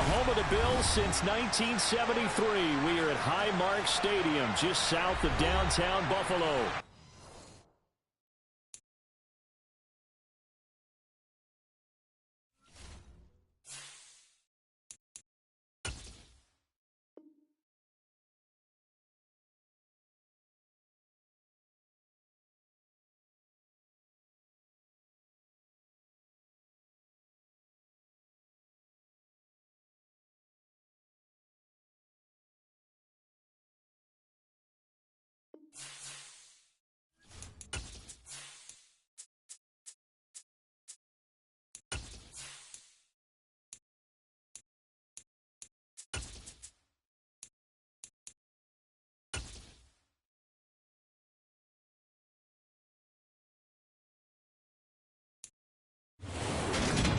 home of the Bills since 1973. We are at Highmark Stadium, just south of downtown Buffalo.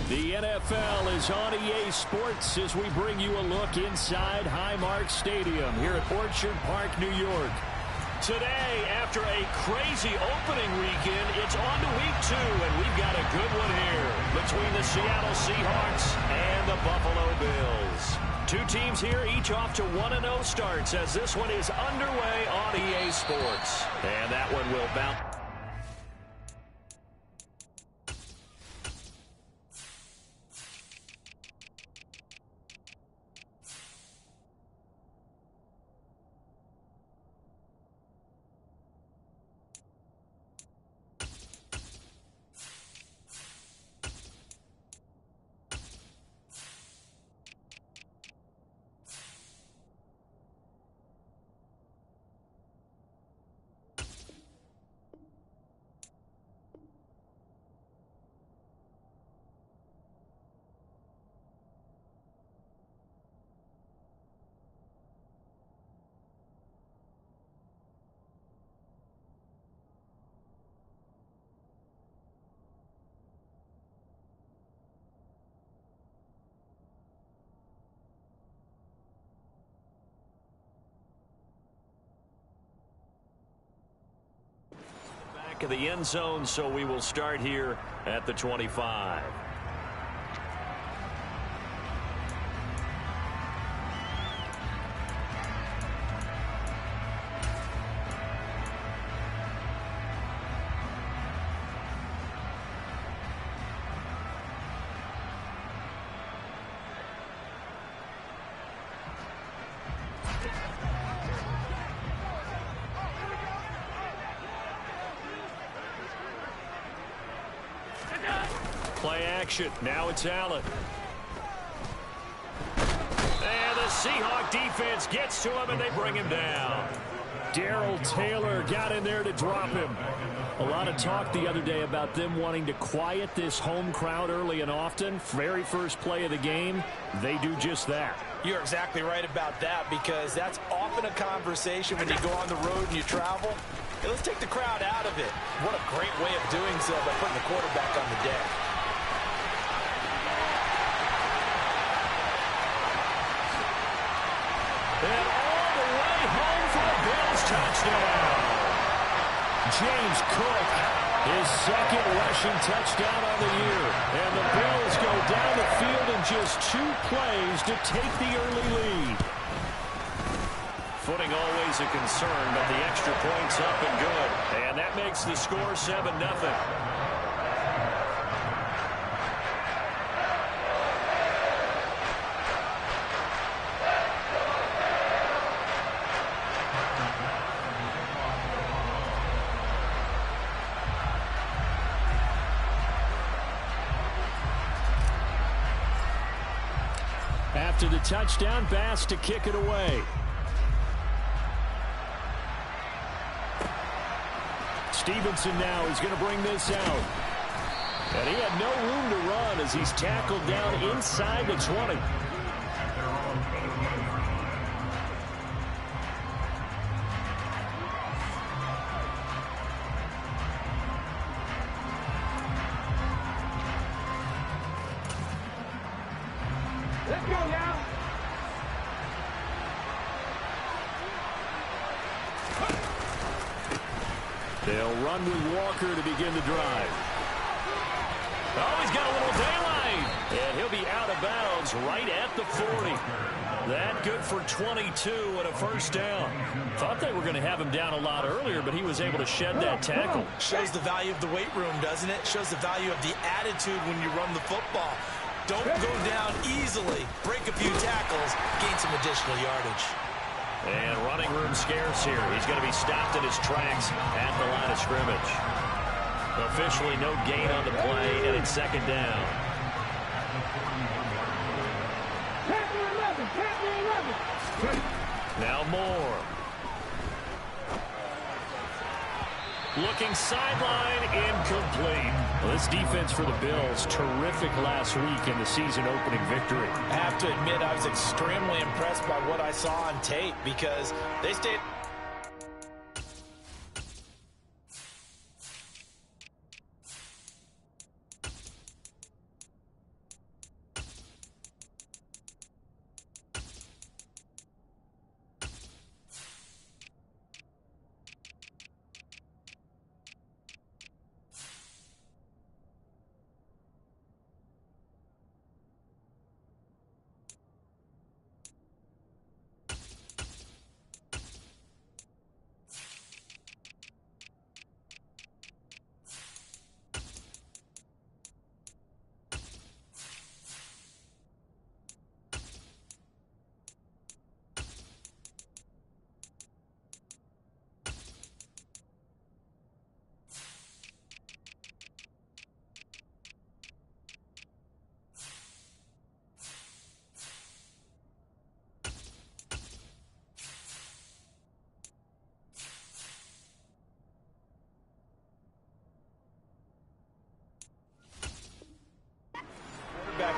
The NFL is on EA Sports as we bring you a look inside Highmark Stadium here at Orchard Park, New York. Today, after a crazy opening weekend, it's on to week 2, and we've got a good one here between the Seattle Seahawks and the Buffalo Bills. Two teams here, each off to 1-0 starts as this one is underway on EA Sports. And that one will bounce. Of the end zone, so we will start here at the 25. Play action. Now it's Allen. And the Seahawk defense gets to him, and they bring him down. Darrell Taylor got in there to drop him. A lot of talk the other day about them wanting to quiet this home crowd early and often. Very first play of the game, they do just that. You're exactly right about that, because that's often a conversation when you go on the road and you travel. Hey, let's take the crowd out of it. What a great way of doing so by putting the quarterback on the deck. And all the way home for the Bills touchdown. James Cook, his second rushing touchdown on the year. And the Bills go down the field in just 2 plays to take the early lead. Footing always a concern, but the extra point's up and good. And that makes the score 7-0. After the touchdown, Bass to kick it away. Stevenson now is going to bring this out. And he had no room to run as he's tackled down inside the 20. Let's go now. They'll run with Walker to begin the drive. Oh, he's got a little daylight. And he'll be out of bounds right at the 40. That good for 22 and a first down. Thought they were going to have him down a lot earlier, but he was able to shed that tackle. Shows the value of the weight room, doesn't it? Shows the value of the attitude when you run the football. Don't go down easily. Break a few tackles. Gain some additional yardage. And running room scarce here. He's going to be stopped in his tracks at the line of scrimmage. Officially no gain on the play, and it's second down. Now Moore. Looking sideline, incomplete. Well, this defense for the Bills, terrific last week in the season-opening victory. I have to admit, I was extremely impressed by what I saw on tape because they stayed...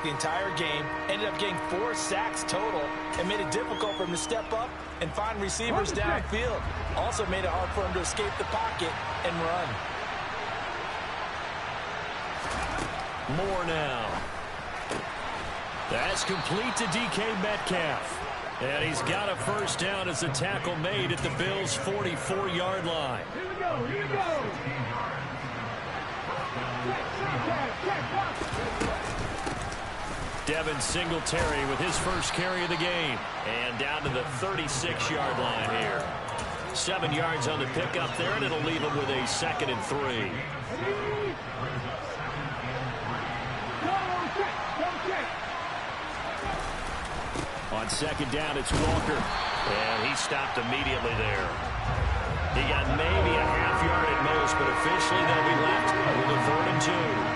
the entire game, ended up getting 4 sacks total, and made it difficult for him to step up and find receivers downfield. Also made it hard for him to escape the pocket and run. More now. That's complete to DK Metcalf. And he's got a first down as a tackle made at the Bills' 44-yard line. Here we go, here we go. Devin Singletary with his first carry of the game. And down to the 36-yard line here. 7 yards on the pickup there, and it'll leave him with a 2nd and 3. On second down, it's Walker. And he stopped immediately there. He got maybe a half yard at most, but officially they'll be left with a 3rd and 2.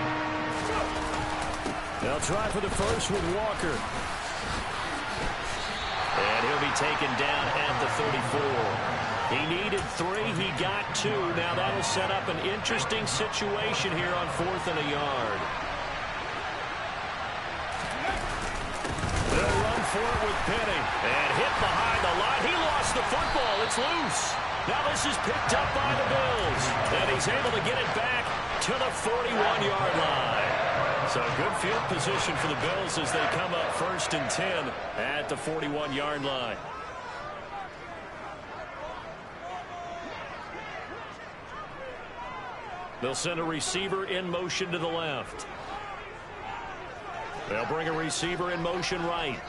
They'll try for the first with Walker. And he'll be taken down at the 34. He needed 3. He got 2. Now that'll set up an interesting situation here on 4th and a yard. They'll run for it with Penny. And hit behind the line. He lost the football. It's loose. Now this is picked up by the Bills. And he's able to get it back to the 41-yard line. So good field position for the Bills as they come up 1st and 10 at the 41-yard line. They'll send a receiver in motion to the left. They'll bring a receiver in motion right.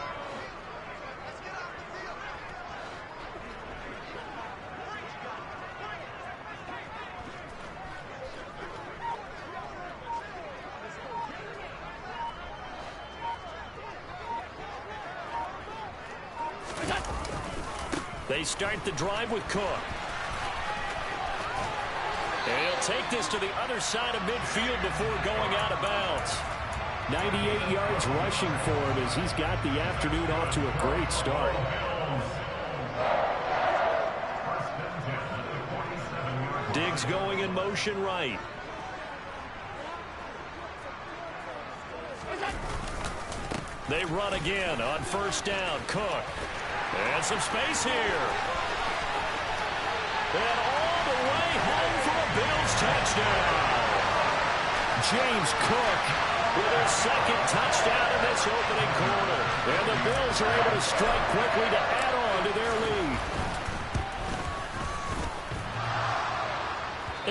They start the drive with Cook. And he'll take this to the other side of midfield before going out of bounds. 98 yards rushing for him as he's got the afternoon off to a great start. Diggs going in motion right. They run again on 1st down. Cook. And some space here. And all the way home for a Bills touchdown. James Cook with his 2nd touchdown in this opening quarter. And the Bills are able to strike quickly to add on to their lead.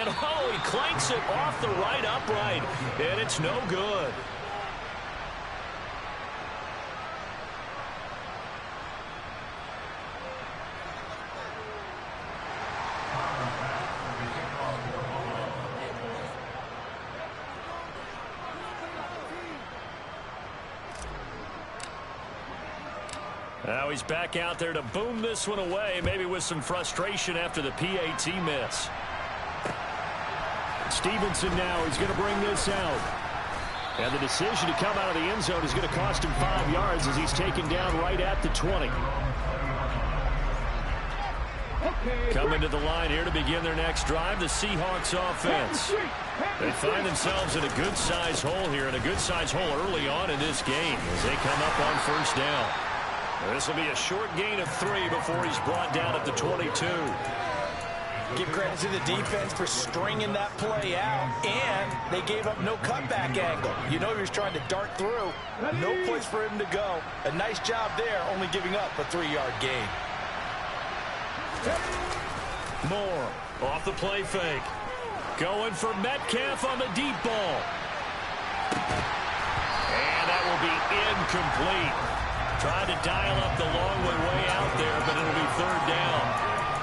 And oh, he clanks it off the right upright. And it's no good. Now he's back out there to boom this one away, maybe with some frustration after the PAT miss. Stevenson now is going to bring this out. And the decision to come out of the end zone is going to cost him 5 yards as he's taken down right at the 20. Coming to the line here to begin their next drive, the Seahawks offense. They find themselves in a good-sized hole here, and a good-sized hole early on in this game as they come up on first down. This will be a short gain of 3 before he's brought down at the 22. Give credit to the defense for stringing that play out, and they gave up no cutback angle. You know he was trying to dart through. No place for him to go. A nice job there, only giving up a 3-yard gain. Moore off the play fake. Going for Metcalf on the deep ball. And that will be incomplete. Trying to dial up the long way out there, but it'll be third down.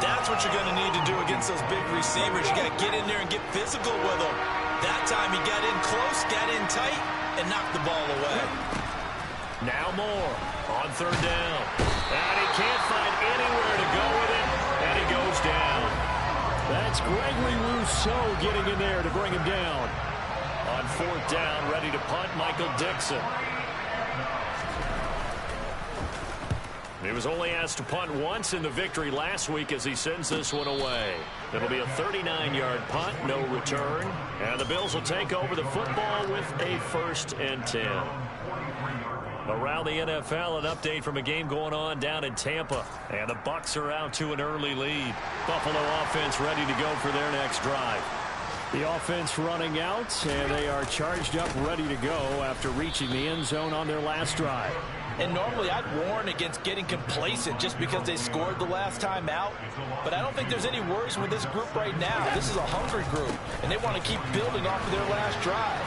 That's what you're going to need to do against those big receivers. You got to get in there and get physical with them. That time he got in close, got in tight, and knocked the ball away. Now Moore on third down. And he can't find anywhere to go with it, and he goes down. That's Gregory Rousseau getting in there to bring him down. On fourth down, ready to punt, Michael Dixon. He was only asked to punt once in the victory last week as he sends this one away. It'll be a 39-yard punt, no return. And the Bills will take over the football with a 1st and 10. Around the NFL, an update from a game going on down in Tampa. And the Bucs are out to an early lead. Buffalo offense ready to go for their next drive. The offense running out, and they are charged up, ready to go after reaching the end zone on their last drive. And normally I'd warn against getting complacent just because they scored the last time out. But I don't think there's any worries with this group right now. This is a hungry group, and they want to keep building off of their last drive.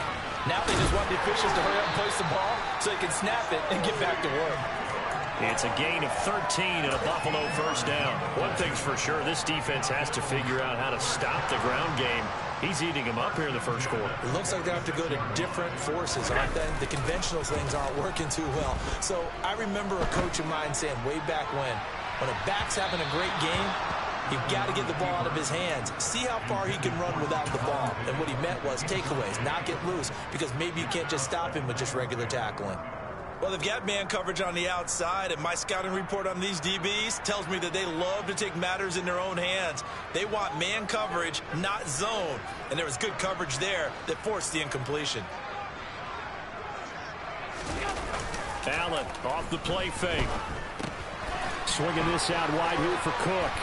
Now they just want the officials to hurry up and place the ball so they can snap it and get back to work. It's a gain of 13 and a Buffalo first down. One thing's for sure, this defense has to figure out how to stop the ground game. He's eating them up here in the first quarter. It looks like they have to go to different forces, aren't they? The conventional things aren't working too well. So I remember a coach of mine saying way back when a back's having a great game, you've got to get the ball out of his hands. See how far he can run without the ball. And what he meant was takeaways, not get loose, because maybe you can't just stop him with just regular tackling. Well, they've got man coverage on the outside, and my scouting report on these DBs tells me that they love to take matters in their own hands. They want man coverage, not zone. And there was good coverage there that forced the incompletion. Allen off the play fake. Swinging this out wide here for Cook.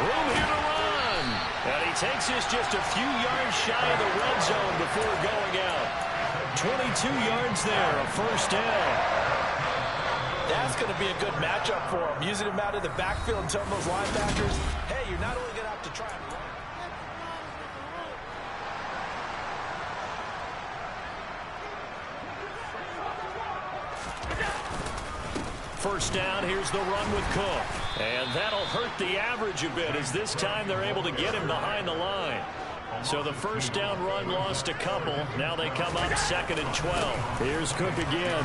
Room here to run. And he takes this just a few yards shy of the red zone before going out. 22 yards there, a first down. That's going to be a good matchup for him. Using him out of the backfield and telling those linebackers, hey, you're not only going to have to try and run. First down, here's the run with Cook. And that'll hurt the average a bit as this time they're able to get him behind the line. So the first down run lost a couple. Now they come up 2nd and 12. Here's Cook again.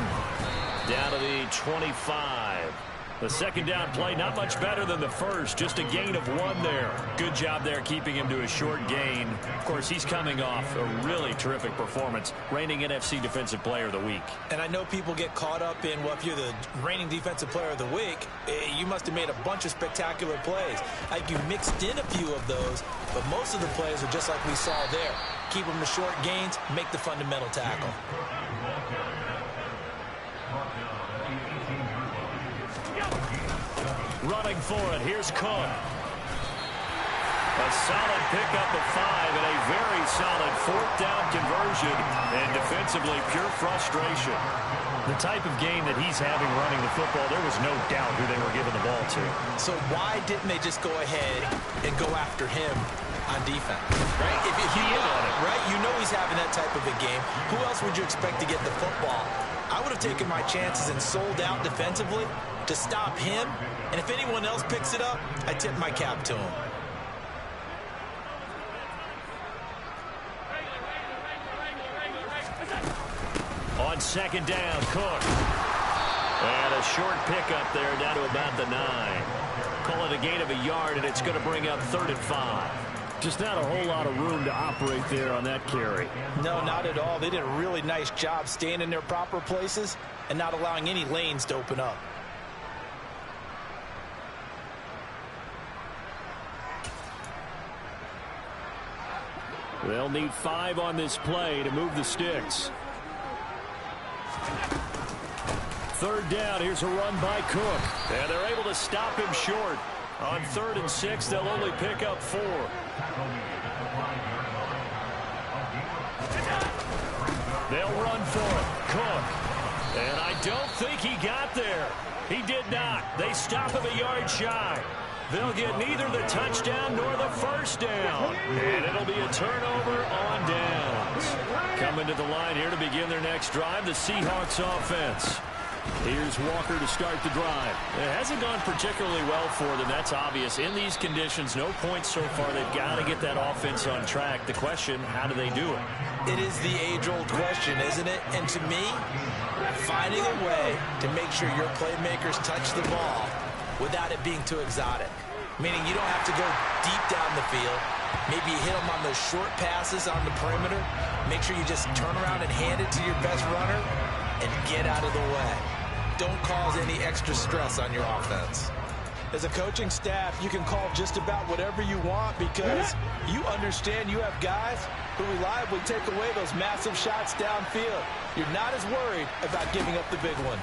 Down to the 25. The second down play not much better than the first. Just a gain of 1 there. Good job there keeping him to a short gain. Of course, he's coming off a really terrific performance. Reigning NFC Defensive Player of the Week. And I know people get caught up in, well, if you're the reigning Defensive Player of the Week, you must have made a bunch of spectacular plays. Like you mixed in a few of those, but most of the plays are just like we saw there. Keep them to short gains, make the fundamental tackle. Running for it, here's Cook. A solid pickup of 5 and a very solid 4th down conversion. And defensively, pure frustration. The type of game that he's having running the football, there was no doubt who they were giving the ball to. So why didn't they just go ahead and go after him on defense? Right? If he in on it, right? You know he's having that type of a game. Who else would you expect to get the football? I would have taken my chances and sold out defensively to stop him. And if anyone else picks it up, I tip my cap to him. On second down, Cook. And a short pickup there down to about the 9. Call it a gain of a yard, and it's going to bring up 3rd and 5. Just not a whole lot of room to operate there on that carry. No, not at all. They did a really nice job staying in their proper places and not allowing any lanes to open up. They'll need 5 on this play to move the sticks. 3rd down. Here's a run by Cook. And they're able to stop him short. On 3rd and 6, they'll only pick up 4. They'll run for it. Cook. And I don't think he got there. He did not. They stop him a yard shy. They'll get neither the touchdown nor the first down. And it'll be a turnover on downs. Coming to the line here to begin their next drive, the Seahawks offense. Here's Walker to start the drive. It hasn't gone particularly well for them. That's obvious. In these conditions, no points so far. They've got to get that offense on track. The question, how do they do it? It is the age-old question, isn't it? And to me, finding a way to make sure your playmakers touch the ball without it being too exotic. Meaning you don't have to go deep down the field. Maybe you hit them on those short passes on the perimeter. Make sure you just turn around and hand it to your best runner and get out of the way. Don't cause any extra stress on your offense. As a coaching staff, you can call just about whatever you want because you understand you have guys who reliably take away those massive shots downfield. You're not as worried about giving up the big one.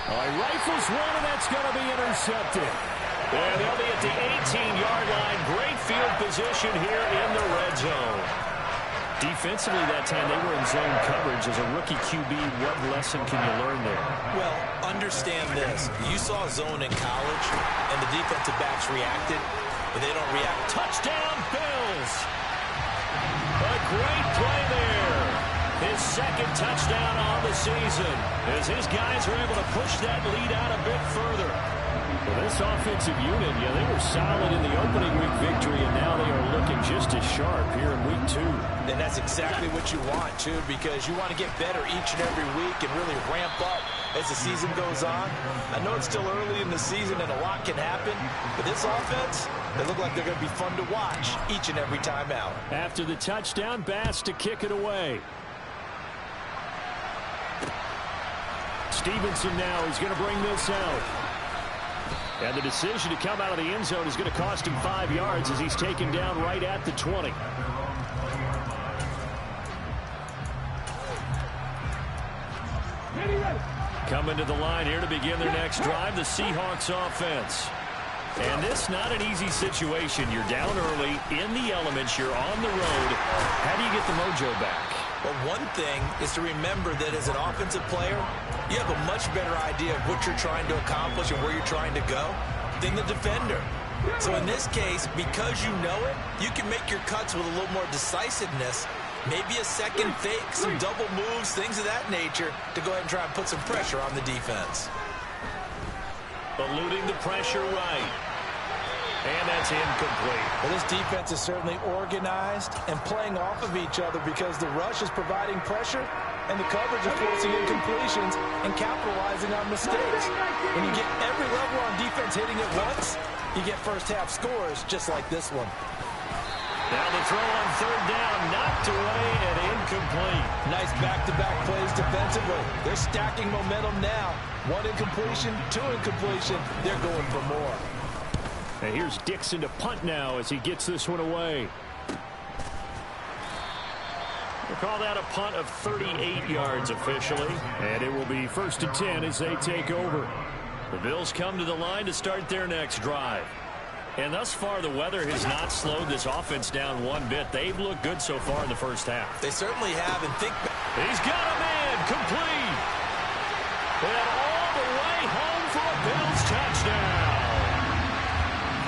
All right, rifles one, and that's going to be intercepted. And they'll be at the 18-yard line. Great field position here in the red zone. Defensively that time, they were in zone coverage. As a rookie QB, what lesson can you learn there? Well, understand this. You saw zone in college, and the defensive backs reacted, but they don't react. Touchdown, Bills! A great play there. His 2nd touchdown on the season as his guys are able to push that lead out a bit further. Well, this offensive unit, yeah, they were solid in the opening week victory, and now they are looking just as sharp here in week 2. And that's exactly what you want, too, because you want to get better each and every week and really ramp up as the season goes on. I know it's still early in the season and a lot can happen, but this offense, they look like they're going to be fun to watch each and every time out. After the touchdown, Bass to kick it away. Stevenson now is going to bring this out. And the decision to come out of the end zone is going to cost him 5 yards as he's taken down right at the 20. Coming to the line here to begin their next drive, the Seahawks offense. And this not an easy situation. You're down early, in the elements, you're on the road. How do you get the mojo back? Well, one thing is to remember that as an offensive player, you have a much better idea of what you're trying to accomplish and where you're trying to go than the defender. So in this case, because you know it, you can make your cuts with a little more decisiveness, maybe a second fake, some double moves, things of that nature, to go ahead and try and put some pressure on the defense. Eluding the pressure right. And that's incomplete. Well, this defense is certainly organized and playing off of each other because the rush is providing pressure and the coverage is forcing incompletions and capitalizing on mistakes. When you get every level on defense hitting at once, you get first-half scores just like this one. Now the throw on 3rd down, knocked away and incomplete. Nice back-to-back plays defensively. They're stacking momentum now. 1 incompletion, 2 incompletion. They're going for more. And here's Dixon to punt now as he gets this one away. We'll call that a punt of 38 yards officially. And it will be 1st and 10 as they take over. The Bills come to the line to start their next drive. And thus far, the weather has not slowed this offense down one bit. They've looked good so far in the first half. They certainly have, and think... He's got a man, complete. And all the way home for a Bills touchdown.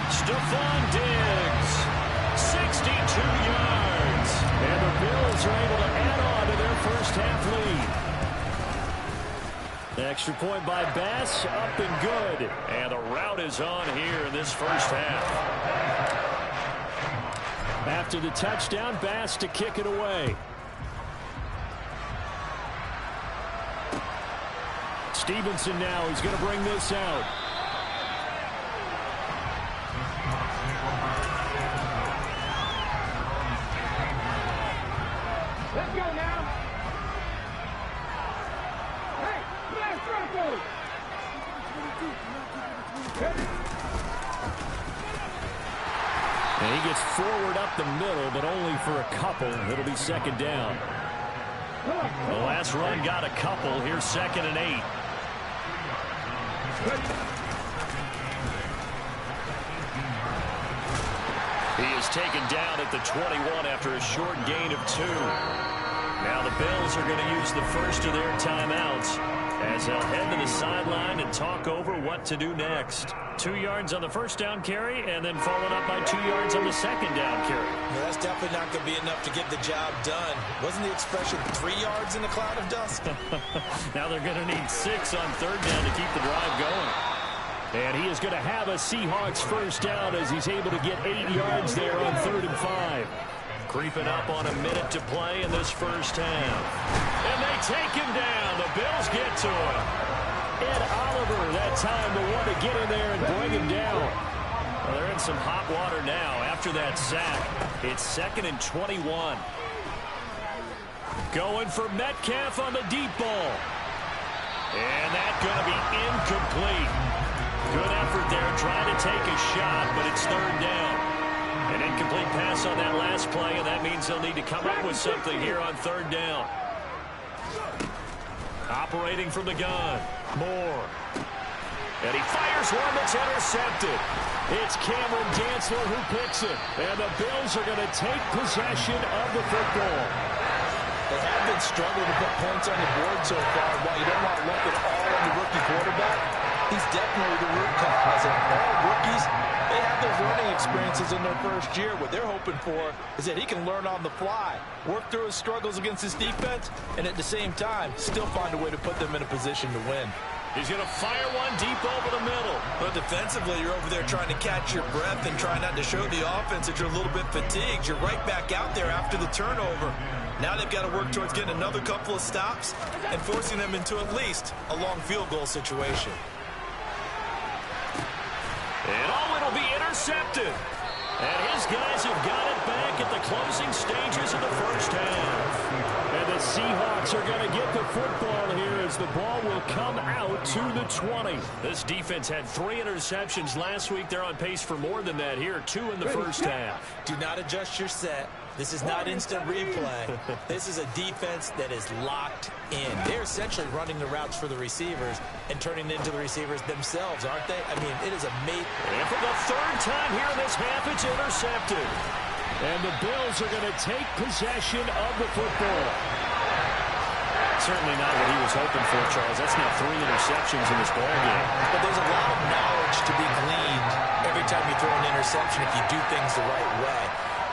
Stephon Diggs, 62 yards. And the Bills are able to add on to their first half lead. Extra point by Bass, up and good. And the route is on here in this first half. After the touchdown, Bass to kick it away. Stevenson now. He's going to bring this out. Let's go now. Hey, blast circle. And he gets forward up the middle, but only for a couple. It'll be second down. The last run got a couple. Here's 2nd and 8. He is taken down at the 21 after a short gain of 2. Now the Bills are going to use the first of their timeouts as they'll head to the sideline and talk over what to do next. 2 yards on the first down carry, and then followed up by 2 yards on the second down carry. No, that's definitely not going to be enough to get the job done. Wasn't the expression 3 yards in a cloud of dust? Now they're going to need 6 on third down to keep the drive going. And he is going to have a Seahawks first down as he's able to get 8 yards there on 3rd and 5. Creeping up on a minute to play in this first half. And they take him down. The Bills get to him. Ed Oliver, that time the one to get in there and bring him down. Well, they're in some hot water now after that sack. It's 2nd and 21. Going for Metcalf on the deep ball. And that's going to be incomplete. Good effort there trying to take a shot, but it's 3rd down. An incomplete pass on that last play, and that means they'll need to come up with something here on 3rd down. Operating from the gun. Moore. And he fires one that's intercepted. It's Cameron Dantzler who picks it. And the Bills are going to take possession of the football. They have been struggling to put points on the board so far. While you don't want to look at all on the rookie quarterback, he's definitely the root cause. And all rookies, they have those learning experiences in their first year. What they're hoping for is that he can learn on the fly, work through his struggles against his defense, and at the same time, still find a way to put them in a position to win. He's going to fire one deep over the middle. But defensively, you're over there trying to catch your breath and try not to show the offense that you're a little bit fatigued. You're right back out there after the turnover. Now they've got to work towards getting another couple of stops and forcing them into at least a long field goal situation. And it'll be intercepted. And his guys have got it back at the closing stages of the first half. And the Seahawks are going to get the football here as the ball will come out to the 20. This defense had 3 interceptions last week. They're on pace for more than that here, 2 in the first half. Do not adjust your set. This is not instant replay. This is a defense that is locked in. They're essentially running the routes for the receivers and turning it into the receivers themselves, aren't they? I mean, it is amazing. And for the 3rd time here in this half, it's intercepted. And the Bills are going to take possession of the football. Certainly not what he was hoping for, Charles. That's now 3 interceptions in this ballgame. But there's a lot of knowledge to be gleaned every time you throw an interception if you do things the right way.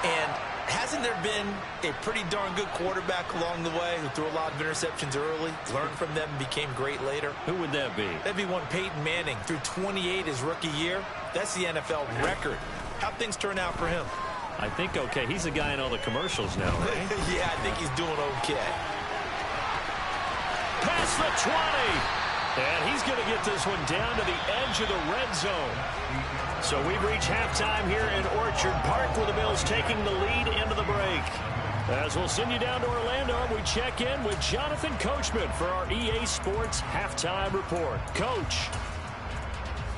And hasn't there been a pretty darn good quarterback along the way who threw a lot of interceptions early, learned from them, and became great later? Who would that be? That'd be one Peyton Manning. Threw 28 his rookie year. That's the NFL record. How'd things turn out for him? I think okay. He's the guy in all the commercials now, right? Yeah, I think he's doing okay. Past the 20. And he's going to get this one down to the edge of the red zone. So we've reached halftime here in Orchard Park with the Bills taking the lead into the break. As we'll send you down to Orlando, we check in with Jonathan Coachman for our EA Sports Halftime Report. Coach.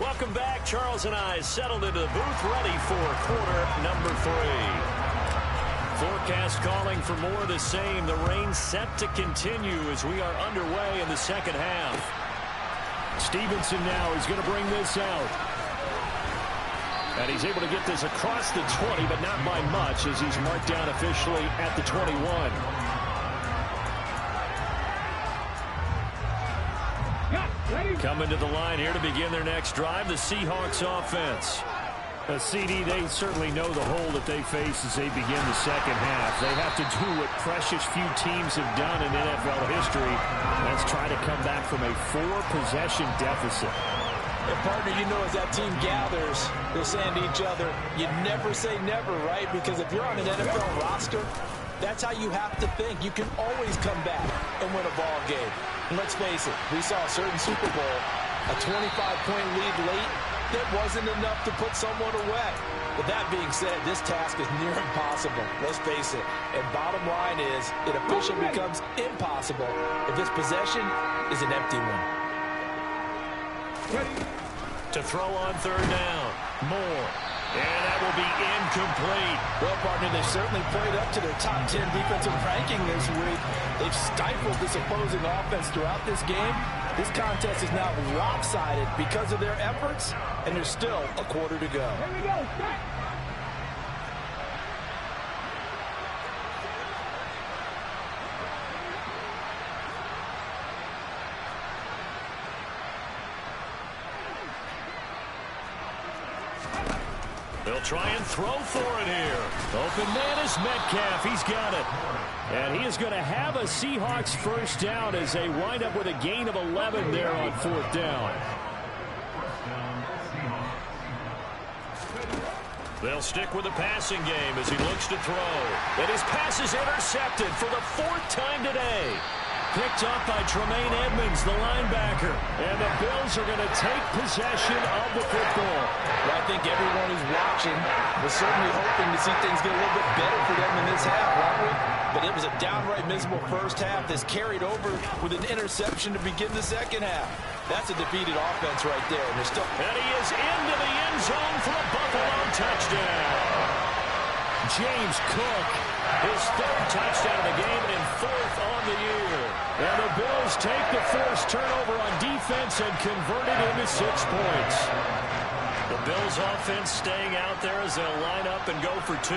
Welcome back. Charles and I settled into the booth ready for quarter number 3. Forecast calling for more of the same. The rain set to continue as we are underway in the second half. Stevenson now is going to bring this out. And he's able to get this across the 20, but not by much as he's marked down officially at the 21. Coming to the line here to begin their next drive, the Seahawks offense. CD, they certainly know the hole that they face as they begin the second half. They have to do what precious few teams have done in NFL history. Let's try to come back from a 4-possession deficit. And partner, you know, as that team gathers, they're saying to each other, you never say never, right? Because if you're on an NFL roster, that's how you have to think. You can always come back and win a ball game. And let's face it, we saw a certain Super Bowl, a 25-point lead late, that wasn't enough to put someone away. But that being said, this task is near impossible. Let's face it. And bottom line is, it officially becomes impossible if this possession is an empty one. To throw on third down. Moore. And that will be incomplete. Well, partner, they've certainly played up to their top 10 defensive ranking this week. They've stifled this opposing offense throughout this game. This contest is now lopsided because of their efforts, and there's still a quarter to go. Here we go. Set. They'll try and throw for it here. Open man is Metcalf. He's got it. And he is going to have a Seahawks first down as they wind up with a gain of 11 there on fourth down. They'll stick with the passing game as he looks to throw. And his pass is intercepted for the fourth time today. Picked up by Tremaine Edmonds, the linebacker. And the Bills are going to take possession of the football. Well, I think everyone who's watching was certainly hoping to see things get a little bit better for them in this half, weren't we? But it was a downright miserable first half that's carried over with an interception to begin the second half. That's a defeated offense right there. And they're still... And he is into the end zone for a Buffalo touchdown. James Cook, his third touchdown of the game and fourth on the year. And the Bills take the forced turnover on defense and convert it into 6 points. The Bills offense staying out there as they'll line up and go for 2.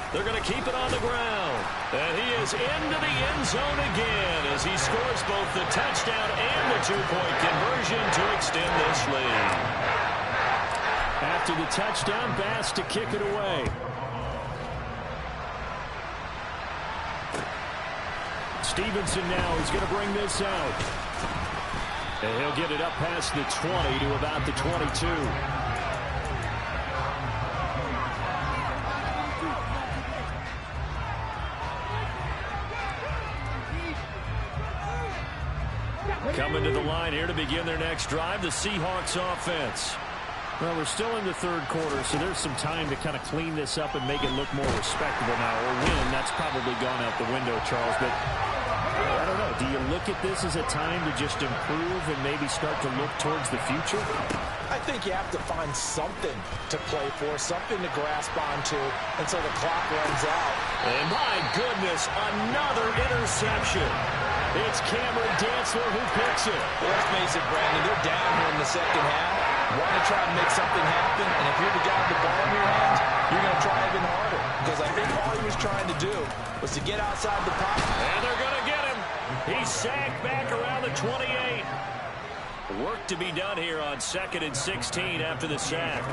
They're going to keep it on the ground. And he is into the end zone again as he scores both the touchdown and the 2-point conversion to extend this lead. After the touchdown, Bass to kick it away. Stevenson now is going to bring this out. And he'll get it up past the 20 to about the 22. Coming to the line here to begin their next drive, the Seahawks offense. Well, we're still in the third quarter, so there's some time to kind of clean this up and make it look more respectable now. Or win, that's probably gone out the window, Charles. But I don't know. Do you look at this as a time to just improve and maybe start to look towards the future? I think you have to find something to play for, something to grasp onto until the clock runs out. And my goodness, another interception. It's Cameron Dantzler who picks it. Let's face it, Brandon, they're down here in the second half. Want to try and make something happen, and if you're the guy with the ball in your hands, you're going to try even harder. Because I think all he was trying to do was to get outside the pocket. And they're going to get him. He's sacked back around the 28. Work to be done here on 2nd and 16 after the sack.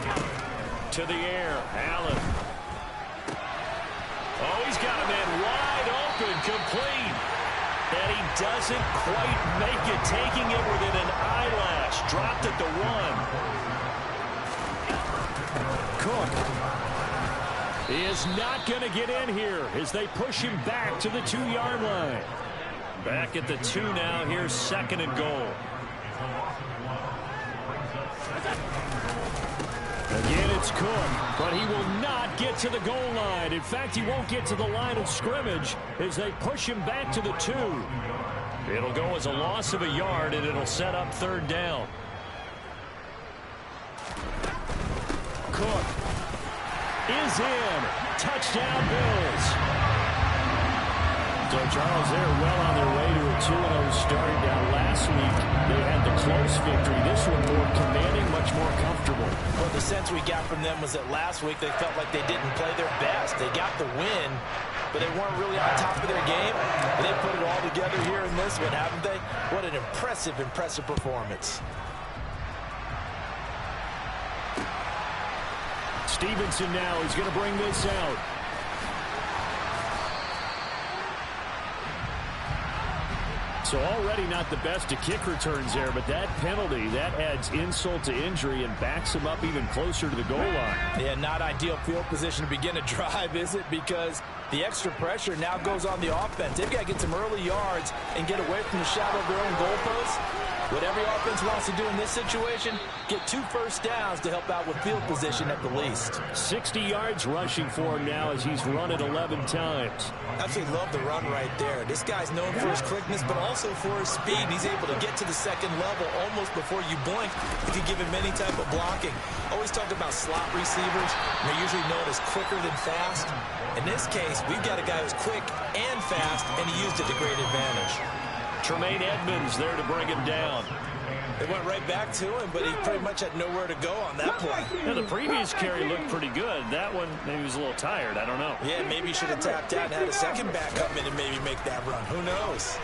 To the air, Allen. Oh, he's got a man wide open, complete. And he doesn't quite make it, taking it within an eyelash. Dropped at the 1. Cook is not going to get in here as they push him back to the 2-yard line. Back at the 2 now. Here's 2nd and goal. Again, it's Cook, but he will not get to the goal line. In fact, he won't get to the line of scrimmage as they push him back to the 2. It'll go as a loss of a yard, and it'll set up 3rd down. Cook is in. Touchdown, Bills. So, Charles, they're well on their way to a 2-0 start. Now, last week, they had the close victory. This one more commanding, much more comfortable. Well, the sense we got from them was that last week they felt like they didn't play their best. They got the win, but they weren't really on top of their game. And they put it all together here in this one, haven't they? What an impressive, impressive performance. Stevenson now is going to bring this out. So already not the best of kick returns there, but that penalty, that adds insult to injury and backs him up even closer to the goal line. Yeah, not ideal field position to begin a drive, is it? Because the extra pressure now goes on the offense. They've got to get some early yards and get away from the shadow of their own goalposts. What every offense wants to do in this situation, get 2 first downs to help out with field position at the least. 60 yards rushing for him now as he's run it 11 times. Absolutely love the run right there. This guy's known for his quickness, but also for his speed. He's able to get to the second level almost before you blink if you give him any type of blocking. Always talk about slot receivers. They're usually known as quicker than fast. In this case, we've got a guy who's quick and fast, and he used it to great advantage. Tremaine Edmonds there to bring him down. They went right back to him, but he pretty much had nowhere to go on that play. Yeah, the previous carry looked pretty good. That one, maybe he was a little tired. I don't know. Yeah, maybe he should have tapped out and had a second back come in and maybe make that run. Who knows?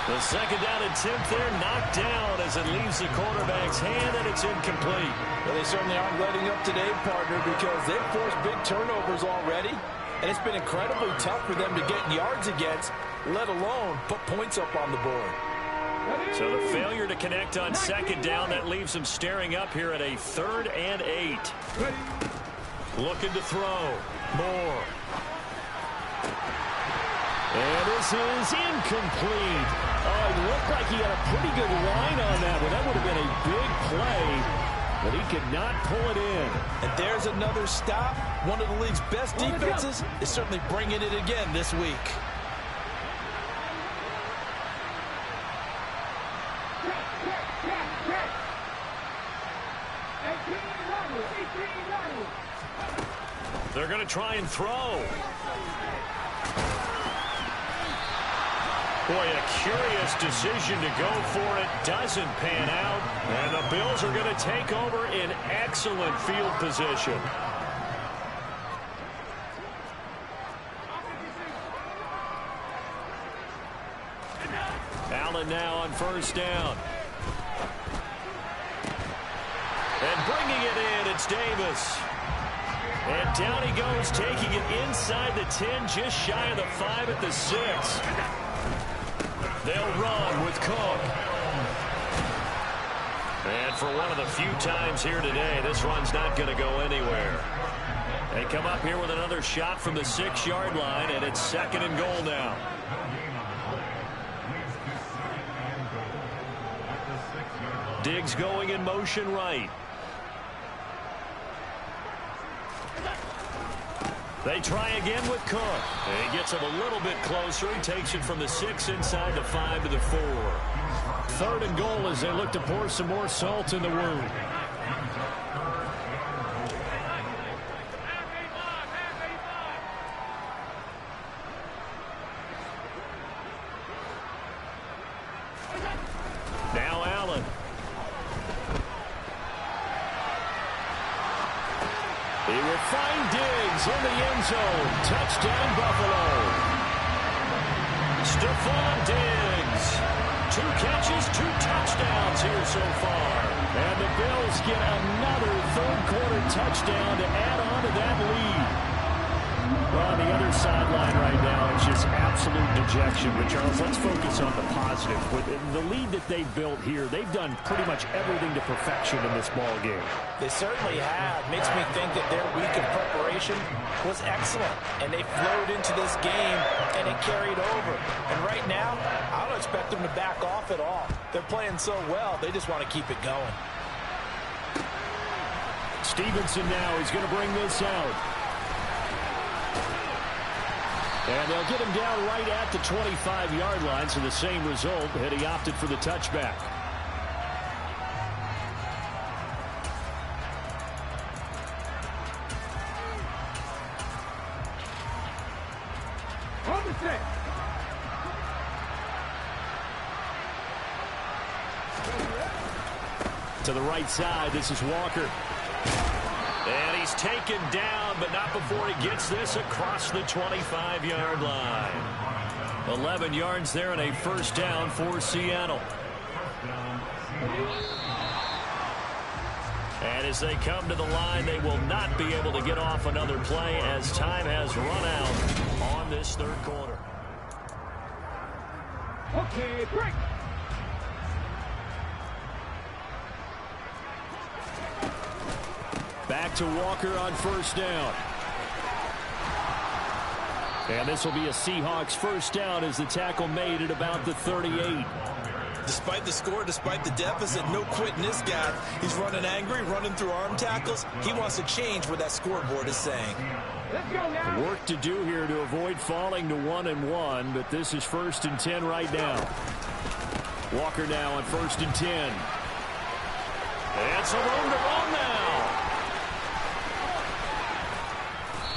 The second down attempt there knocked down as it leaves the quarterback's hand, and it's incomplete. Well, they certainly aren't letting up today, partner, because they've forced big turnovers already, and it's been incredibly tough for them to get yards against, let alone put points up on the board. So the failure to connect on second down, that leaves him staring up here at a 3rd and 8. Looking to throw. Moore. And this is incomplete. Oh, it looked like he had a pretty good line on that one. That would have been a big play, but he could not pull it in. And there's another stop. One of the league's best defenses is certainly bringing it again this week. They're going to try and throw. Boy, a curious decision to go for it. Doesn't pan out. And the Bills are going to take over in excellent field position. Allen now on first down. And bringing it in, it's Davis. And down he goes, taking it inside the 10, just shy of the 5 at the 6. They'll run with Cook. And for one of the few times here today, this run's not going to go anywhere. They come up here with another shot from the 6-yard line, and it's 2nd and goal now. Diggs going in motion right. They try again with Cook. And he gets him a little bit closer. He takes it from the 6 inside the 5 to the 4. 3rd and goal as they look to pour some more salt in the wound. Now Allen. He will find Diggs in the end zone. Touchdown, Buffalo. Stephon Diggs. 2 catches, 2 touchdowns here so far. And the Bills get another 3rd quarter touchdown to add on to that lead. Well, on the other sideline right now, it's just absolute dejection. But, Charles, let's focus on the positive. With the lead that they've built here, they've done pretty much everything to perfection in this ball game. They certainly have. Makes me think that their week of preparation was excellent. And they flowed into this game, and it carried over. And right now, I don't expect them to back off at all. They're playing so well, they just want to keep it going. Stevenson now is going to bring this out. And they'll get him down right at the 25-yard line, so the same result, and he opted for the touchback. To the right side, this is Walker. And he's taken down, but not before he gets this across the 25-yard line. 11 yards there and a first down for Seattle. And as they come to the line, they will not be able to get off another play as time has run out on this 3rd quarter. Okay, break. Back to Walker on first down. And this will be a Seahawks first down as the tackle made at about the 38. Despite the score, despite the deficit, no quitting this guy. He's running angry, running through arm tackles. He wants to change what that scoreboard is saying. Let's go now. Work to do here to avoid falling to 1-1, but this is 1st and 10 right now. Walker now on 1st and 10. And some room to run now.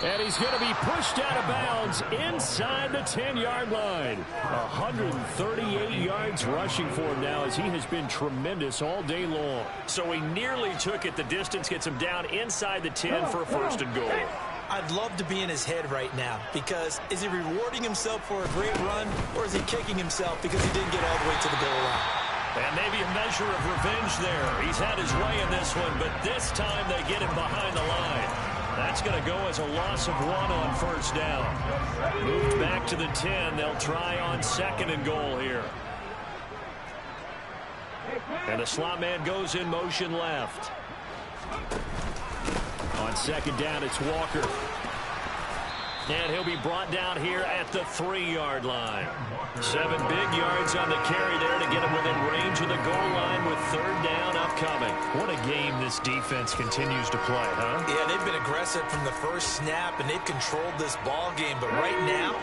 And he's going to be pushed out of bounds inside the 10-yard line. 138 yards rushing for him now as he has been tremendous all day long. So he nearly took it the distance, gets him down inside the 10 for a 1st and goal. I'd love to be in his head right now because is he rewarding himself for a great run or is he kicking himself because he didn't get all the way to the goal line? And maybe a measure of revenge there. He's had his way in this one, but this time they get him behind the line. That's going to go as a loss of 1 on first down. Moved back to the 10. They'll try on 2nd and goal here. And the slot man goes in motion left. On 2nd down, it's Walker. And he'll be brought down here at the 3-yard line. 7 big yards on the carry there to get him within range of the goal line with 3rd down upcoming. What a game this defense continues to play, huh? Yeah, they've been aggressive from the first snap, and they've controlled this ball game. But right now,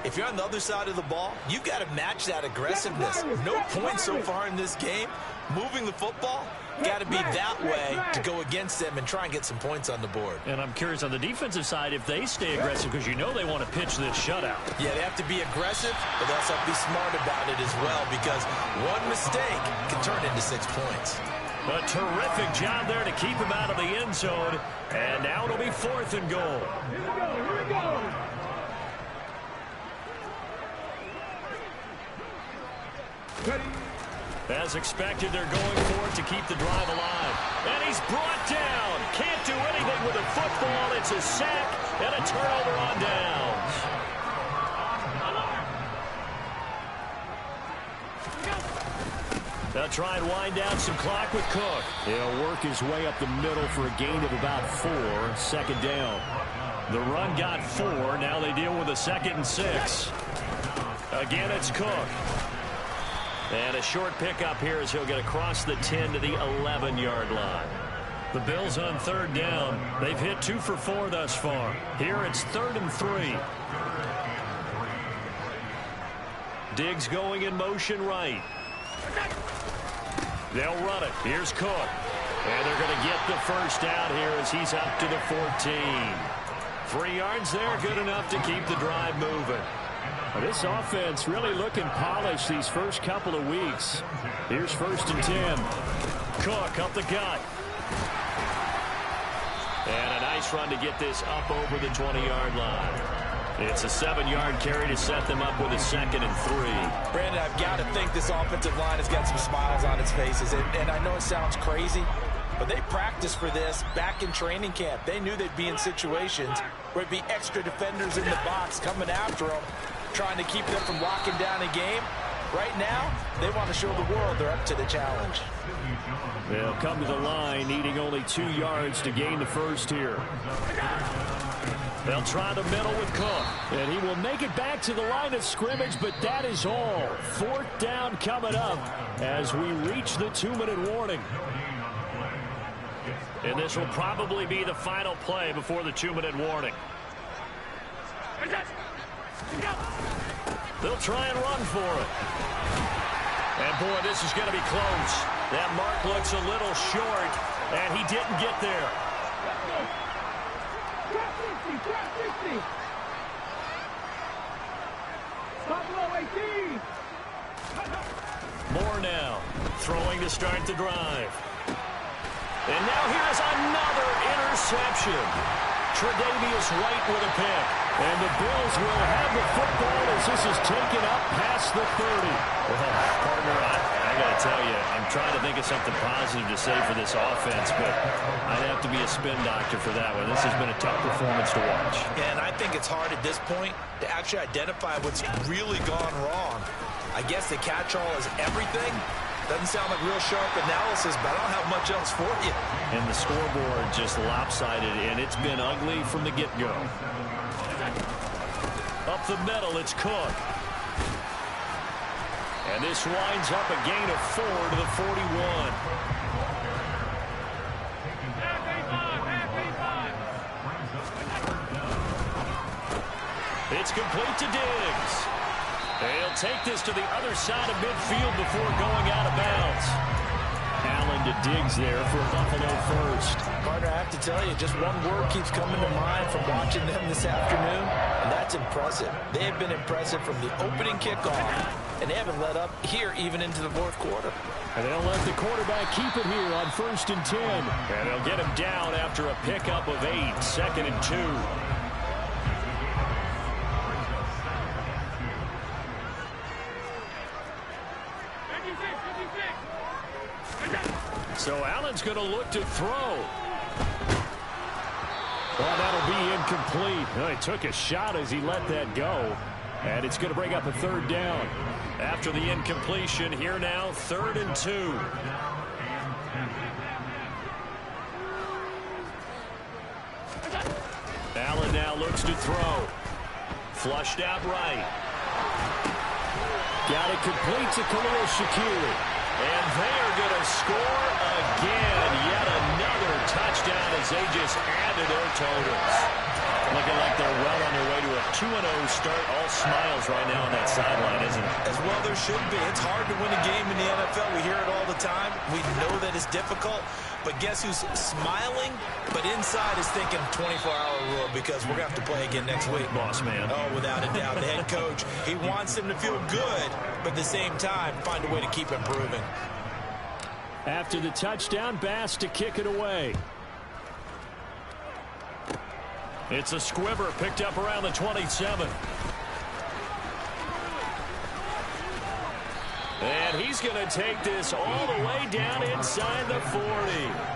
if you're on the other side of the ball, you've got to match that aggressiveness. No points so far in this game. Moving the football, got to be that way to go against them and try and get some points on the board. And I'm curious on the defensive side if they stay aggressive because you know they want to pitch this shutout. Yeah, they have to be aggressive, but they also have to be smart about it as well because one mistake can turn into 6 points. A terrific job there to keep him out of the end zone. And now it'll be 4th and goal. Here we go. Ready. As expected, they're going for it to keep the drive alive. And he's brought down. Can't do anything with the football. It's a sack and a turnover on downs. They'll try and wind down some clock with Cook. He'll work his way up the middle for a gain of about 4. 2nd down. The run got 4. Now they deal with a 2nd and 6. Again, it's Cook. And a short pickup here as he'll get across the 10 to the 11-yard line. The Bills on 3rd down. They've hit 2 for 4 thus far. Here it's 3rd and 3. Diggs going in motion right. They'll run it. Here's Cook. And they're going to get the first down here as he's up to the 14. 3 yards there, good enough to keep the drive moving. This offense really looking polished these first couple of weeks. Here's 1st and 10. Cook up the gut. And a nice run to get this up over the 20-yard line. It's a 7-yard carry to set them up with a 2nd and 3. Brandon, I've got to think this offensive line has got some smiles on its faces. And I know it sounds crazy, but they practiced for this back in training camp. They knew they'd be in situations where it'd be extra defenders in the box coming after them, trying to keep them from locking down a game. Right now, they want to show the world they're up to the challenge. They'll come to the line, needing only 2 yards to gain the first here. They'll try the middle with Cook. And he will make it back to the line of scrimmage, but that is all. 4th down coming up as we reach the 2-minute warning. And this will probably be the final play before the 2-minute warning. They'll try and run for it. And, boy, this is going to be close. That mark looks a little short, and he didn't get there. Moore now throwing to start the drive. And now here's another interception. Tre'Davious White with a pick. And the Bills will have the football as this is taken up past the 30. Well, partner, I got to tell you, I'm trying to think of something positive to say for this offense, but I'd have to be a spin doctor for that one. This has been a tough performance to watch. And I think it's hard at this point to actually identify what's really gone wrong. I guess the catch-all is everything. Doesn't sound like real sharp analysis, but I don't have much else for you. And the scoreboard just lopsided, and it's been ugly from the get-go. Up the middle, it's Cook. And this winds up a gain of 4 to the 41. It's complete to Diggs. They'll take this to the other side of midfield before going out of bounds. Allen to Diggs there for Buffalo first. Partner, I have to tell you, just one word keeps coming to mind from watching them this afternoon, and that's impressive. They have been impressive from the opening kickoff, and they haven't let up here even into the fourth quarter. And they'll let the quarterback keep it here on 1st and 10. And they'll get him down after a pickup of 8, 2nd and 2. So Allen's going to look to throw. Well, that'll be incomplete. Well, he took a shot as he let that go. And it's going to bring up a 3rd down. After the incompletion, here now, 3rd and 2. Allen now looks to throw. Flushed out right. Got it complete to Khalil Shakir. And they're going to score again. Yet another touchdown as they just add to their totals. Looking like they're well on their way to a 2-0 start. All smiles right now on that sideline, isn't it? As well there should be. It's hard to win a game in the NFL. We hear it all the time. We know that it's difficult. But guess who's smiling? But inside is thinking 24-hour rule because we're going to have to play again next week. Boss man. Oh, without a doubt. The head coach, he wants them to feel good, but at the same time, find a way to keep improving. After the touchdown, Bass to kick it away. It's a squibber picked up around the 27. And he's going to take this all the way down inside the 40.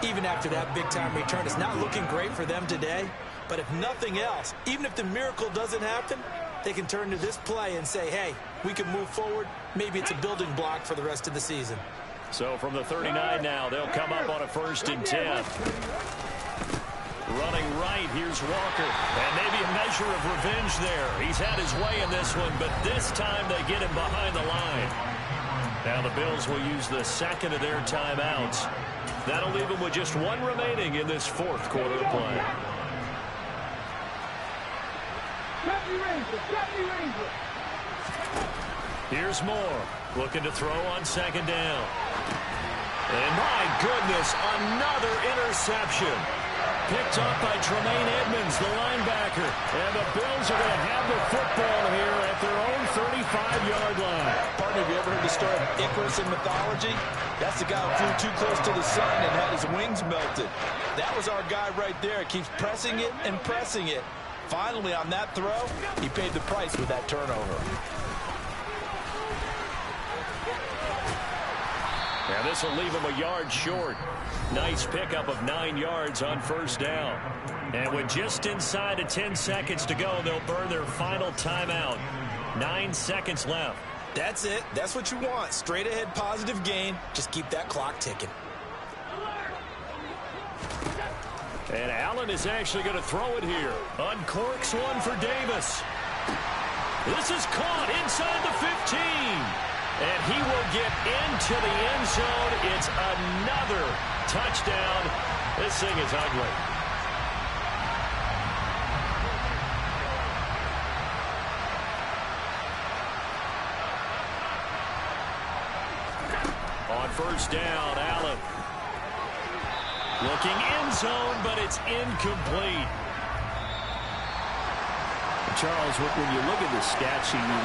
Even after that big-time return, it's not looking great for them today. But if nothing else, even if the miracle doesn't happen, they can turn to this play and say, hey, we can move forward. Maybe it's a building block for the rest of the season. So from the 39 now, they'll come up on a 1st and 10. Running right, here's Walker. And maybe a measure of revenge there. He's had his way in this one, but this time they get him behind the line. Now the Bills will use the 2nd of their timeouts. That'll leave them with just 1 remaining in this 4th quarter of play. Here's Moore, looking to throw on 2nd down. And my goodness, another interception. Picked up by Tremaine Edmonds, the linebacker. And the Bills are going to have the football here at their own 35-yard line. Partner, have you ever heard the story of Icarus in mythology? That's the guy who flew too close to the sun and had his wings melted. That was our guy right there. Keeps pressing it and pressing it. Finally, on that throw, he paid the price with that turnover. Now this will leave him a yard short. Nice pickup of 9 yards on 1st down. And with just inside of 10 seconds to go, they'll burn their final timeout. 9 seconds left. That's it. That's what you want. Straight ahead positive gain. Just keep that clock ticking. And Allen is actually going to throw it here. Uncorks one for Davis. This is caught inside the 15. And he will get into the end zone. It's another touchdown. This thing is ugly. On 1st down, Allen. Looking end zone, but it's incomplete. Charles, when you look at the stat sheet, you realize